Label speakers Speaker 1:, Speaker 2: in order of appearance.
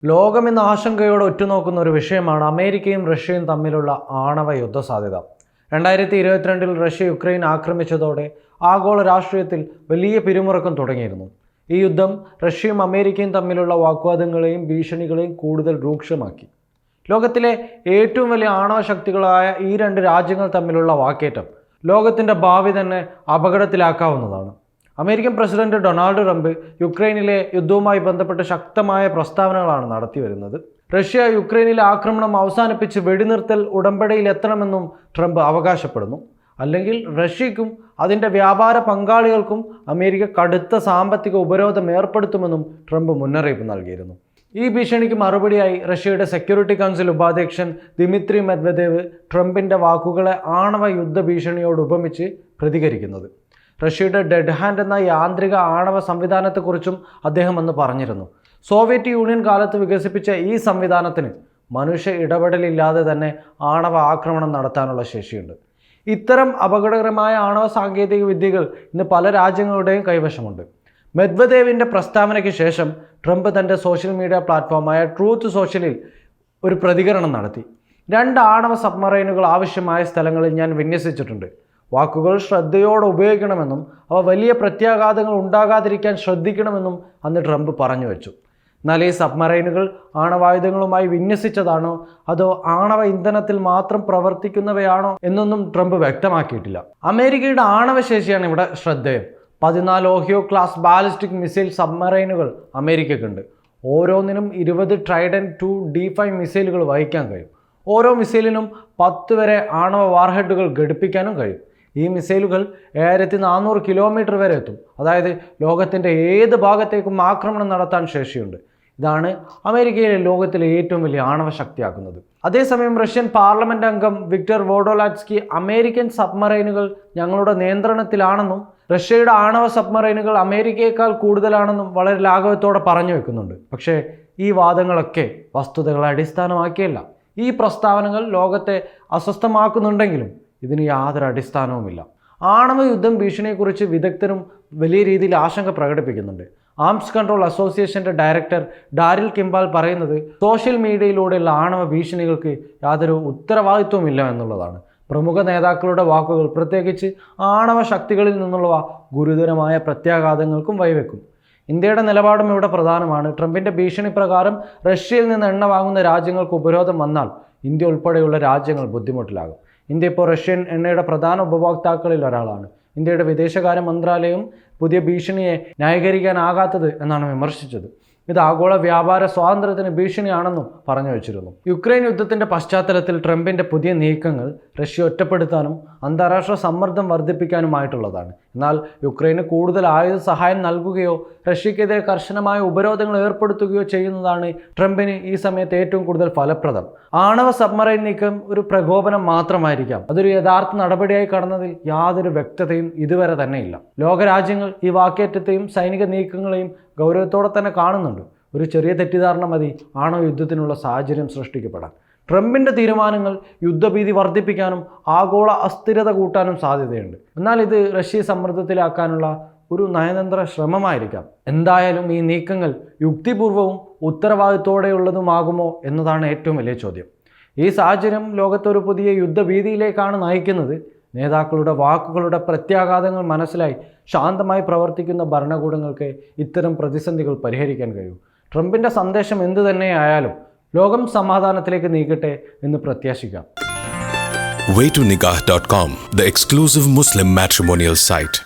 Speaker 1: ലോകം ഇന്ന് ആശങ്കയോടെ ഉറ്റുനോക്കുന്ന ഒരു വിഷയമാണ് അമേരിക്കയും റഷ്യയും തമ്മിലുള്ള ആണവ യുദ്ധ സാധ്യത. 2022 റഷ്യ യുക്രൈൻ ആക്രമിച്ചതോടെ ആഗോള രാഷ്ട്രീയത്തിൽ വലിയ പിരിമുറുക്കം തുടങ്ങിയിരുന്നു. ഈ യുദ്ധം റഷ്യയും അമേരിക്കയും തമ്മിലുള്ള വാഗ്വാദങ്ങളെയും ഭീഷണികളെയും കൂടുതൽ രൂക്ഷമാക്കി. ലോകത്തിലെ ഏറ്റവും വലിയ ആണവ ശക്തികളായ ഈ രണ്ട് രാജ്യങ്ങൾ തമ്മിലുള്ള വാക്കേറ്റം ലോകത്തിൻ്റെ ഭാവി തന്നെ അപകടത്തിലാക്കാവുന്നതാണ്. അമേരിക്കൻ പ്രസിഡന്റ് ഡൊണാൾഡ് ട്രംപ് യുക്രൈനിലെ യുദ്ധവുമായി ബന്ധപ്പെട്ട് ശക്തമായ പ്രസ്താവനകളാണ് നടത്തി വരുന്നത്. റഷ്യ യുക്രൈനിലെ ആക്രമണം അവസാനിപ്പിച്ച് വെടിനിർത്തൽ ഉടമ്പടിയിൽ എത്തണമെന്നും ട്രംപ് അവകാശപ്പെടുന്നു. അല്ലെങ്കിൽ റഷ്യയ്ക്കും അതിൻ്റെ വ്യാപാര പങ്കാളികൾക്കും അമേരിക്ക കടുത്ത സാമ്പത്തിക ഉപരോധം ഏർപ്പെടുത്തുമെന്നും ട്രംപ് മുന്നറിയിപ്പ് നൽകിയിരുന്നു. ഈ ഭീഷണിക്ക് മറുപടിയായി റഷ്യയുടെ സെക്യൂരിറ്റി കൗൺസിൽ ഉപാധ്യക്ഷൻ ദിമിത്രി മെദ്വദേവ് ട്രംപിൻ്റെ വാക്കുകളെ ആണവ യുദ്ധ ഭീഷണിയോട് ഉപമിച്ച് പ്രതികരിക്കുന്നത്. റഷ്യയുടെ ഡെഡ് ഹാൻഡ് എന്ന യാന്ത്രിക ആണവ സംവിധാനത്തെക്കുറിച്ചും അദ്ദേഹം അന്ന് പറഞ്ഞിരുന്നു. സോവിയറ്റ് യൂണിയൻ കാലത്ത് വികസിപ്പിച്ച ഈ സംവിധാനത്തിന് മനുഷ്യ ഇടപെടലില്ലാതെ തന്നെ ആണവ ആക്രമണം നടത്താനുള്ള ശേഷിയുണ്ട്. ഇത്തരം അപകടകരമായ ആണവ സാങ്കേതിക വിദ്യകൾ ഇന്ന് പല രാജ്യങ്ങളുടെയും കൈവശമുണ്ട്. മെദ്വദേവിൻ്റെ പ്രസ്താവനയ്ക്ക് ശേഷം ട്രംപ് തൻ്റെ സോഷ്യൽ മീഡിയ പ്ലാറ്റ്ഫോമായ ട്രൂത്ത് സോഷ്യലിൽ ഒരു പ്രതികരണം നടത്തി. 2 ആണവ സബ്മറൈനുകൾ ആവശ്യമായ സ്ഥലങ്ങളിൽ ഞാൻ വിന്യസിച്ചിട്ടുണ്ട്. വാക്കുകൾ ശ്രദ്ധയോടെ ഉപയോഗിക്കണമെന്നും അവ വലിയ പ്രത്യാഘാതങ്ങൾ ഉണ്ടാകാതിരിക്കാൻ ശ്രദ്ധിക്കണമെന്നും അന്ന് ട്രംപ് പറഞ്ഞു വെച്ചു. എന്നാൽ ഈ സബ്മറൈനുകൾ ആണവായുധങ്ങളുമായി വിന്യസിച്ചതാണോ അതോ ആണവ ഇന്ധനത്തിൽ മാത്രം പ്രവർത്തിക്കുന്നവയാണോ എന്നൊന്നും ട്രംപ് വ്യക്തമാക്കിയിട്ടില്ല. അമേരിക്കയുടെ ആണവശേഷിയാണ് ഇവിടെ ശ്രദ്ധേയം. 14 ഓഹിയോ ക്ലാസ് ബാലിസ്റ്റിക് മിസൈൽ സബ്മറൈനുകൾ അമേരിക്കയ്ക്കുണ്ട്. ഓരോന്നിനും 20 ട്രൈഡന്റ് 2 D5 മിസൈലുകൾ വഹിക്കാൻ കഴിയും. ഓരോ മിസൈലിനും 10 വരെ ആണവ വാർഹെഡുകൾ ഘടിപ്പിക്കാനും കഴിയും. ഈ മിസൈലുകൾ 1400 കിലോമീറ്റർ വരെ എത്തും. അതായത് ലോകത്തിൻ്റെ ഏത് ഭാഗത്തേക്കും ആക്രമണം നടത്താൻ ശേഷിയുണ്ട്. ഇതാണ് അമേരിക്കയിലെ ലോകത്തിലെ ഏറ്റവും വലിയ ആണവ ശക്തിയാക്കുന്നത്. അതേസമയം റഷ്യൻ പാർലമെന്റ് അംഗം വിക്ടർ വോഡോലാറ്റ്സ്കി അമേരിക്കൻ സബ്മറൈനുകൾ ഞങ്ങളുടെ നിയന്ത്രണത്തിലാണെന്നും റഷ്യയുടെ ആണവ സബ്മറൈനുകൾ അമേരിക്കയേക്കാൾ കൂടുതലാണെന്നും വളരെ ലാഘവത്തോടെ പറഞ്ഞു വെക്കുന്നുണ്ട്. പക്ഷേ ഈ വാദങ്ങളൊക്കെ വസ്തുതകളെ അടിസ്ഥാനമാക്കിയല്ല. ഈ പ്രസ്താവനകൾ ലോകത്തെ അസ്വസ്ഥമാക്കുന്നുണ്ടെങ്കിലും ഇതിന് യാതൊരു അടിസ്ഥാനവുമില്ല. ആണവ യുദ്ധം ഭീഷണിയെക്കുറിച്ച് വിദഗ്ധരും വലിയ രീതിയിൽ ആശങ്ക പ്രകടിപ്പിക്കുന്നുണ്ട്. ആംസ് കൺട്രോൾ അസോസിയേഷൻ്റെ ഡയറക്ടർ ഡാരിൽ കിംബാൽ പറയുന്നത് സോഷ്യൽ മീഡിയയിലൂടെയുള്ള ആണവ ഭീഷണികൾക്ക് യാതൊരു ഉത്തരവാദിത്വമില്ല എന്നുള്ളതാണ്. പ്രമുഖ നേതാക്കളുടെ വാക്കുകൾ പ്രത്യേകിച്ച് ആണവ ശക്തികളിൽ നിന്നുള്ളവ ഗുരുതരമായ പ്രത്യാഘാതങ്ങൾക്കും വഴിവെക്കും. ഇന്ത്യയുടെ നിലപാടും ഇവിടെ പ്രധാനമാണ്. ട്രംപിൻ്റെ ഭീഷണി പ്രകാരം റഷ്യയിൽ നിന്ന് എണ്ണ വാങ്ങുന്ന രാജ്യങ്ങൾക്ക് ഉപരോധം വന്നാൽ ഇന്ത്യ ഉൾപ്പെടെയുള്ള രാജ്യങ്ങൾ ബുദ്ധിമുട്ടിലാകും. ഇന്ത്യ ഇപ്പോൾ റഷ്യൻ എണ്ണയുടെ പ്രധാന ഉപഭോക്താക്കളിൽ ഒരാളാണ്. ഇന്ത്യയുടെ വിദേശകാര്യ മന്ത്രാലയം പുതിയ ഭീഷണിയെ ന്യായീകരിക്കാനാകാത്തത് എന്നാണ് വിമർശിച്ചത്. ഇത് ആഗോള വ്യാപാര സ്വാതന്ത്ര്യത്തിന് ഭീഷണിയാണെന്നും പറഞ്ഞു വെച്ചിരുന്നു. യുക്രൈൻ യുദ്ധത്തിൻ്റെ പശ്ചാത്തലത്തിൽ ട്രംപിൻ്റെ പുതിയ നീക്കങ്ങൾ റഷ്യ ഒറ്റപ്പെടുത്താനും അന്താരാഷ്ട്ര സമ്മർദ്ദം വർദ്ധിപ്പിക്കാനുമായിട്ടുള്ളതാണ്. എന്നാൽ യുക്രൈന് കൂടുതൽ ആയുധ സഹായം നൽകുകയോ റഷ്യക്കെതിരെ കർശനമായ ഉപരോധങ്ങൾ ഏർപ്പെടുത്തുകയോ ചെയ്യുന്നതാണ് ട്രംപിന് ഈ സമയത്ത് ഏറ്റവും കൂടുതൽ ഫലപ്രദം. ആണവ സബ്മറൈൻ നീക്കം ഒരു പ്രകോപനം മാത്രമായിരിക്കാം. അതൊരു യഥാർത്ഥ നടപടിയായി കടന്നതിൽ യാതൊരു വ്യക്തതയും ഇതുവരെ തന്നെയില്ല. ലോകരാജ്യങ്ങൾ ഈ വാക്കേറ്റത്തെയും സൈനിക നീക്കങ്ങളെയും ഗൗരവത്തോടെ തന്നെ കാണുന്നുണ്ട്. ഒരു ചെറിയ തെറ്റിദ്ധാരണ മതി ആണവ യുദ്ധത്തിനുള്ള സാഹചര്യം സൃഷ്ടിക്കപ്പെടാൻ. ട്രംപിൻ്റെ തീരുമാനങ്ങൾ യുദ്ധഭീതി വർദ്ധിപ്പിക്കാനും ആഗോള അസ്ഥിരത കൂട്ടാനും സാധ്യതയുണ്ട്. എന്നാൽ ഇത് റഷ്യയെ സമ്മർദ്ദത്തിലാക്കാനുള്ള ഒരു നയതന്ത്ര ശ്രമമായിരിക്കാം. എന്തായാലും ഈ നീക്കങ്ങൾ യുക്തിപൂർവവും ഉത്തരവാദിത്തോടെയുള്ളതുമാകുമോ എന്നതാണ് ഏറ്റവും വലിയ ചോദ്യം. ഈ സാഹചര്യം ലോകത്തൊരു പുതിയ യുദ്ധഭീതിയിലേക്കാണ് നയിക്കുന്നത്. നേതാക്കളുടെ വാക്കുകളുടെ പ്രത്യാഘാതങ്ങൾ മനസ്സിലായി ശാന്തമായി പ്രവർത്തിക്കുന്ന ഭരണകൂടങ്ങൾക്ക് ഇത്തരം പ്രതിസന്ധികൾ പരിഹരിക്കാൻ കഴിയും. ട്രംപിൻ്റെ സന്ദേശം എന്തു തന്നെയായാലും ലോകം സമാധാനത്തിലേക്ക് നീങ്ങട്ടെ എന്ന് പ്രത്യാശിക്കാം.
Speaker 2: Waytonikah.com, the exclusive Muslim matrimonial site.